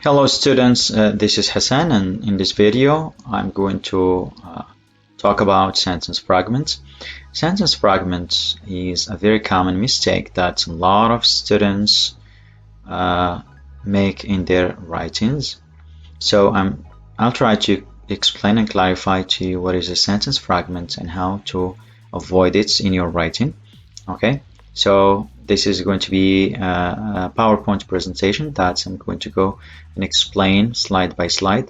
Hello students, this is Hassan, and in this video I'm going to talk about sentence fragments. Sentence fragments is a very common mistake that a lot of students make in their writings. So I'll try to explain and clarify to you what is a sentence fragment and how to avoid it in your writing. Okay, so this is going to be a PowerPoint presentation that I'm going to go and explain slide by slide.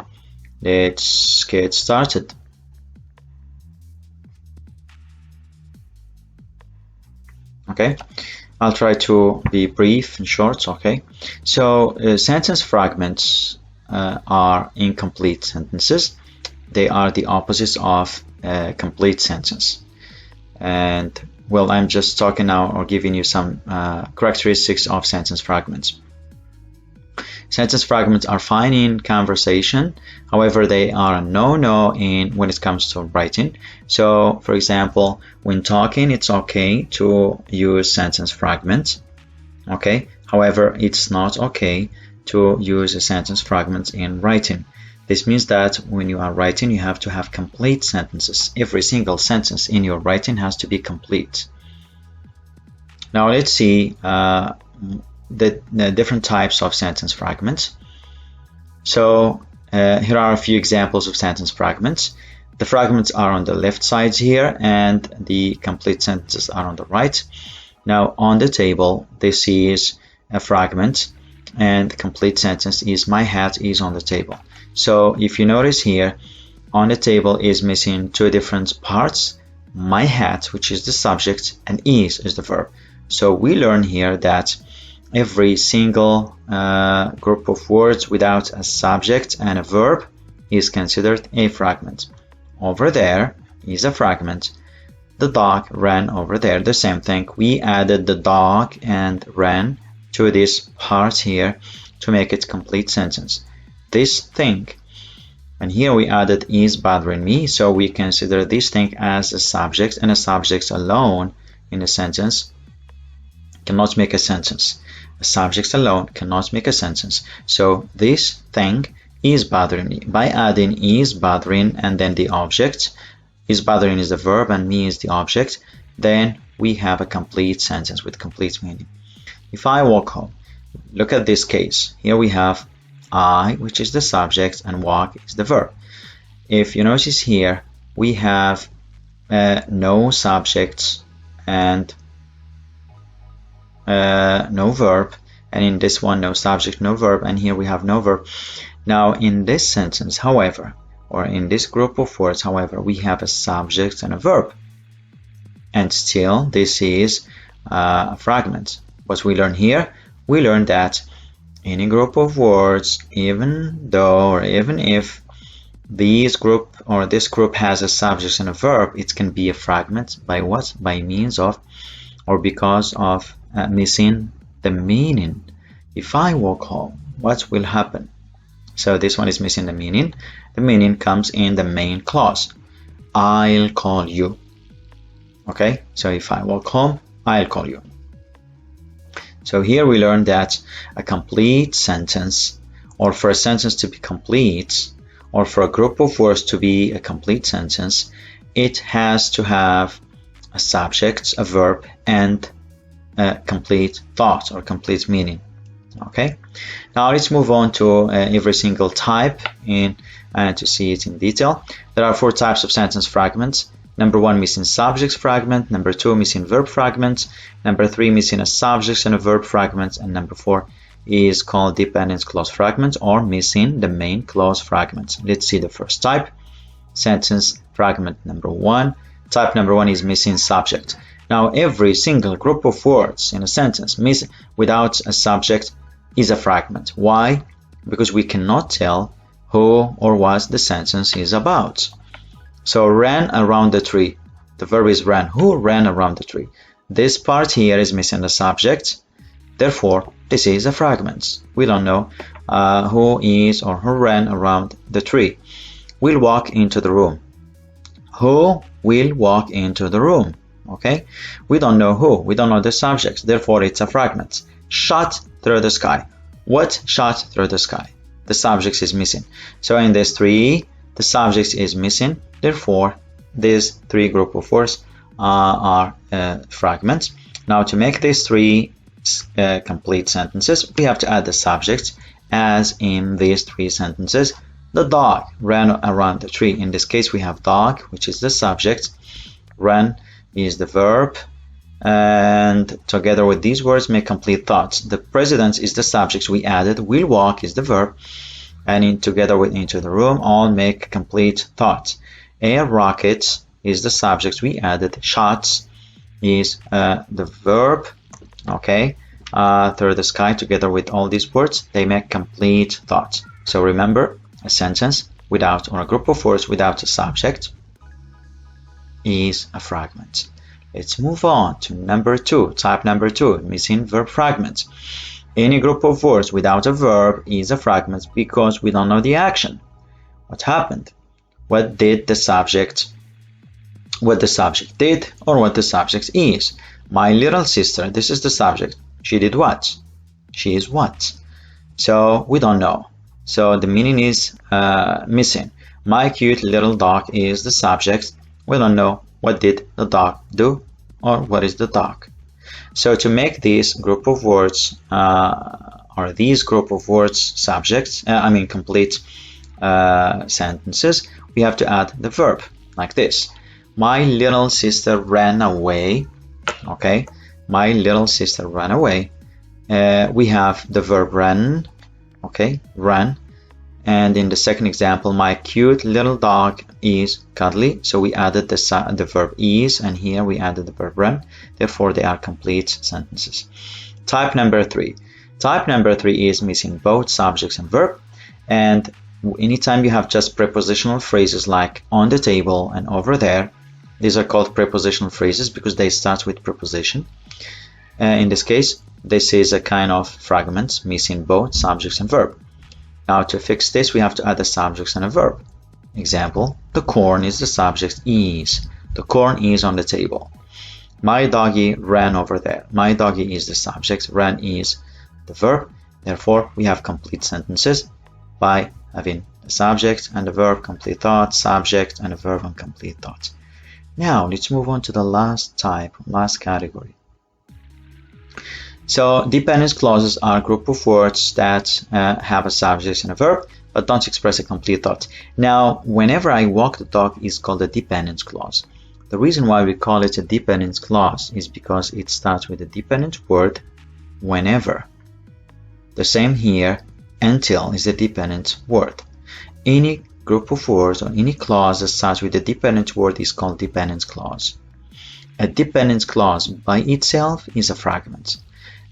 Let's get started. Okay, I'll try to be brief and short. Okay, so sentence fragments are incomplete sentences. They are the opposite of a complete sentence. And well, I'm just talking now or giving you some characteristics of sentence fragments. Sentence fragments are fine in conversation, however, they are a no-no when it comes to writing. So, for example, when talking, it's okay to use sentence fragments. Okay, however, it's not okay to use a sentence fragment in writing. This means that when you are writing, you have to have complete sentences. Every single sentence in your writing has to be complete. Now let's see the different types of sentence fragments. So here are a few examples of sentence fragments. The fragments are on the left sides here, and the complete sentences are on the right. Now on the table, this is a fragment, and the complete sentence is my hat is on the table. So if you notice here, on the table is missing two different parts, my hat, which is the subject, and is the verb. So we learn here that every single group of words without a subject and a verb is considered a fragment. Over there is a fragment. The dog ran over there. The same thing. We added the dog and ran to this part here to make it complete sentence. This thing, and here we added is bothering me, so we consider this thing as a subject, and a subject alone in a sentence cannot make a sentence. A subject alone cannot make a sentence. So this thing is bothering me. By adding is bothering and then the object, is bothering is the verb and me is the object, then we have a complete sentence with complete meaning. If I walk home, look at this case. Here we have I, which is the subject, and walk is the verb. If you notice here, we have no subject and no verb, and in this one no subject, no verb, and here we have no verb. Now in this sentence, however, or in this group of words, however, we have a subject and a verb, and still this is a fragment. What we learn here, we learn that any group of words, even though or even if this group has a subject and a verb, it can be a fragment. By what? By means of or because of missing the meaning. If I walk home, what will happen? So this one is missing the meaning. The meaning comes in the main clause. I'll call you. Okay, so if I walk home, I'll call you. So here we learn that a complete sentence, or for a sentence to be complete, or for a group of words to be a complete sentence, it has to have a subject, a verb, and a complete thought or complete meaning. Okay, now let's move on to every single type to see it in detail. There are 4 types of sentence fragments. Number 1, missing subject fragment. Number 2, missing verb fragment. Number 3, missing a subject and a verb fragment. And number 4 is called dependent clause fragment, or missing the main clause fragment. Let's see the first type, sentence fragment number 1. Type number 1 is missing subject. Now every single group of words in a sentence without a subject is a fragment. Why? Because we cannot tell who or what the sentence is about. So ran around the tree. The verb is ran. Who ran around the tree? This part here is missing the subject. Therefore, this is a fragment. We don't know who is or who ran around the tree. Will walk into the room. Who will walk into the room? Okay, we don't know who. We don't know the subject. Therefore, it's a fragment. Shot through the sky. What shot through the sky? the subject is missing. So in this 3, the subject is missing. Therefore, these 3 group of words are fragments. Now, to make these 3 complete sentences, we have to add the subject, as in these 3 sentences. The dog ran around the tree. In this case, we have dog, which is the subject. Ran is the verb. And together with these words make complete thoughts. The president is the subject we added. Will walk is the verb. And together with into the room, all make complete thoughts. A rocket is the subject we added. Shots is the verb. Okay. Through the sky, together with all these words, they make complete thoughts. So remember, a sentence without, or a group of words without a subject is a fragment. Let's move on to number 2, type number 2, missing verb fragment. Any group of words without a verb is a fragment because we don't know the action. What happened? What did the subject, what the subject did, or what the subject is. My little sister, this is the subject. She did what? She is what? So we don't know. So the meaning is missing. My cute little dog is the subject. We don't know what did the dog do, or what is the dog. So to make this group of words, or these group of words subjects, complete sentences, we have to add the verb, like this. My little sister ran away. Okay, my little sister ran away. We have the verb ran. Okay, ran. And in the second example, my cute little dog is cuddly. So we added the verb is, and here we added the verb run. Therefore, they are complete sentences. Type number 3. Type number 3 is missing both subjects and verb. And anytime you have just prepositional phrases like on the table and over there, these are called prepositional phrases because they start with preposition. In this case, this is a kind of fragment missing both subjects and verb. Now to fix this, we have to add a subject and a verb. Example, the corn is the subject is. The corn is on the table. My doggy ran over there. My doggy is the subject. Ran is the verb. Therefore, we have complete sentences by having the subject and the verb, complete thought, subject and a verb and complete thought. Now let's move on to the last type, last category. So dependence clauses are a group of words that have a subject and a verb, but don't express a complete thought. Now, whenever I walk the dog is called a dependence clause. The reason why we call it a dependence clause is because it starts with a dependent word, whenever. The same here, until is a dependent word. Any group of words or any clause that starts with a dependent word is called dependence clause. A dependence clause by itself is a fragment.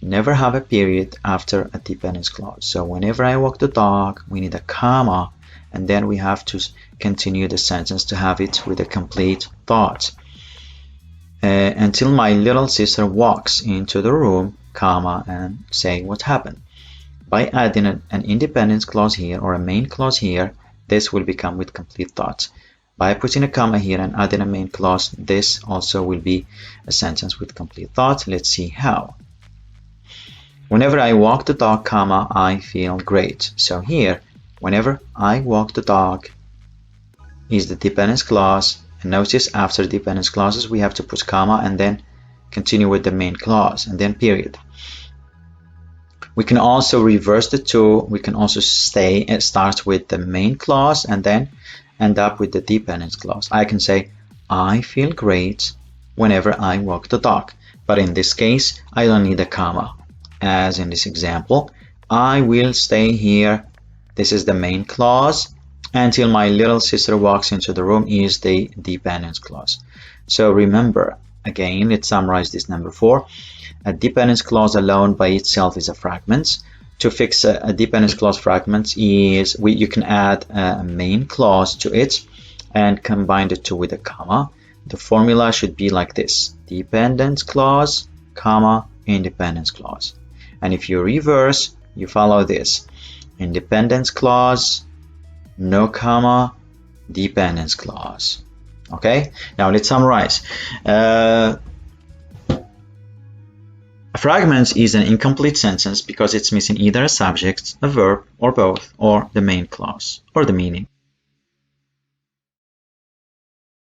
Never have a period after a dependence clause. So whenever I walk the dog, we need a comma, and then we have to continue the sentence to have it with a complete thought. Until my little sister walks into the room, comma, and say what happened. By adding an independence clause here or a main clause here, this will become with complete thought. By putting a comma here and adding a main clause, this also will be a sentence with complete thought. Let's see how. Whenever I walk the dog, comma, I feel great. So here, whenever I walk the dog is the dependence clause. And notice after dependence clauses, we have to put comma and then continue with the main clause and then period. We can also reverse the two. We can also start with the main clause and then end up with the dependence clause. I can say, I feel great whenever I walk the dog. But in this case, I don't need a comma. As in this example, I will stay here. This is the main clause. Until my little sister walks into the room is the dependence clause. So remember, again, let's summarize this number 4. A dependence clause alone by itself is a fragment. To fix a dependence clause fragment is you can add a main clause to it and combine the two with a comma. The formula should be like this: dependence clause, comma, independence clause. And if you reverse, you follow this: independence clause, no comma, dependence clause. Okay, now let's summarize. A fragment is an incomplete sentence because it's missing either a subject, a verb, or both, or the main clause, or the meaning.